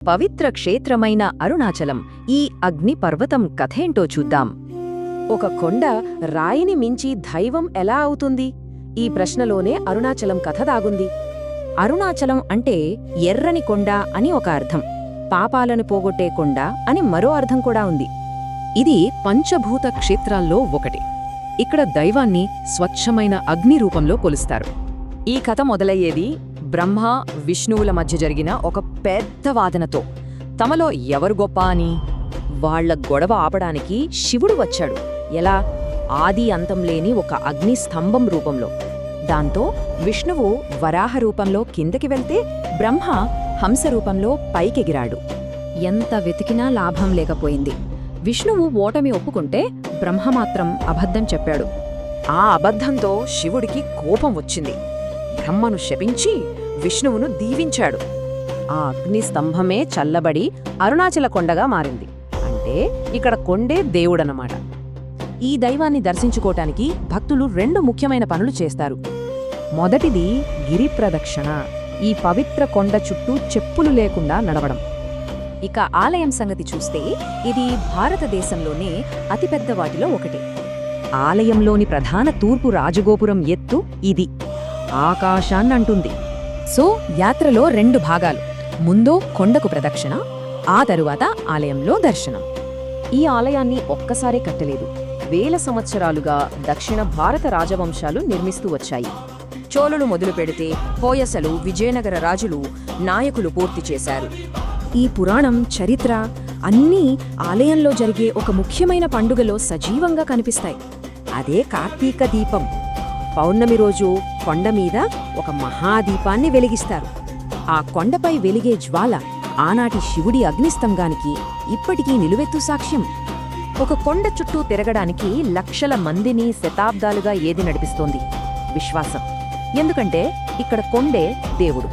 పవిత్ర క్షేత్రమైన అరుణాచలం ఈ అగ్నిపర్వతం కథేంటో చూద్దాం. ఒక కొండ రాయిని మించి దైవం ఎలా అవుతుంది? ఈ ప్రశ్నలోనే అరుణాచలం కథ దాగుంది. అరుణాచలం అంటే ఎర్రని కొండ అని ఒక అర్థం, పాపాలను పోగొట్టే కొండ అని మరో అర్థం కూడా ఉంది. ఇది పంచభూత క్షేత్రాల్లో ఒకటి. ఇక్కడ దైవాన్ని స్వచ్ఛమైన అగ్ని రూపంలో కొలుస్తారు. ఈ కథ మొదలయ్యేది బ్రహ్మ విష్ణువుల మధ్య జరిగిన ఒక పెద్ద వాదనతో. తమలో ఎవరు గొప్ప అని. వాళ్ల గొడవ ఆపడానికి శివుడు వచ్చాడు. ఎలా? ఆది అంతం లేని ఒక అగ్ని స్తంభం రూపంలో. దాంతో విష్ణువు వరాహ రూపంలో కిందకి వెళ్తే బ్రహ్మ హంస రూపంలో పైకెగిరాడు. ఎంత వెతికినా లాభం లేకపోయింది. విష్ణువు ఓటమి ఒప్పుకుంటే బ్రహ్మ మాత్రం అబద్ధం చెప్పాడు. ఆ అబద్ధంతో శివుడికి కోపం వచ్చింది. బ్రహ్మను శపించి విష్ణువును దీవించాడు. ఆ అగ్ని స్తంభమే చల్లబడి అరుణాచల కొండగా మారింది. అంటే ఇక్కడ కొండే దేవుడనమాట. ఈ దైవాన్ని దర్శించుకోటానికి భక్తులు 2 ముఖ్యమైన పనులు చేస్తారు. మొదటిది గిరిప్రదక్షిణ. ఈ పవిత్ర కొండ చుట్టూ చెప్పులు లేకుండా నడవడం. ఇక ఆలయం సంగతి చూస్తే ఇది భారతదేశంలోనే అతిపెద్ద వాటిలో ఒకటి. ఆలయంలోని ప్రధాన తూర్పు రాజగోపురం ఎత్తు ఇది ఆకాశాన్నంటుంది. సో యాత్రలో 2 భాగాలు. ముందో కొండకు ప్రదక్షిణ, ఆ తరువాత ఆలయంలో దర్శనం. ఈ ఆలయాన్ని ఒక్కసారే కట్టలేదు. వేల సంవత్సరాలుగా దక్షిణ భారత రాజవంశాలు నిర్మిస్తూ వచ్చాయి. చోళులు మొదలు పెడితే హోయసలు, విజయనగర రాజులు, నాయకులు పూర్తి చేశారు. ఈ పురాణం, చరిత్ర అన్నీ ఆలయంలో జరిగే ఒక ముఖ్యమైన పండుగలో సజీవంగా కనిపిస్తాయి. అదే కార్తీక దీపం. పౌర్ణమి రోజు కొండ మీద ఒక మహాదీపాన్ని వెలిగిస్తారు. ఆ కొండపై వెలిగే జ్వాల ఆనాటి శివుడి అగ్నిస్తంభానికి ఇప్పటికీ నిలువెత్తు సాక్ష్యం. ఒక కొండ చుట్టూ తిరగడానికి లక్షల మందిని శతాబ్దాలుగా ఏది నడిపిస్తోంది? విశ్వాసం. ఎందుకంటే ఇక్కడ కొండే దేవుడు.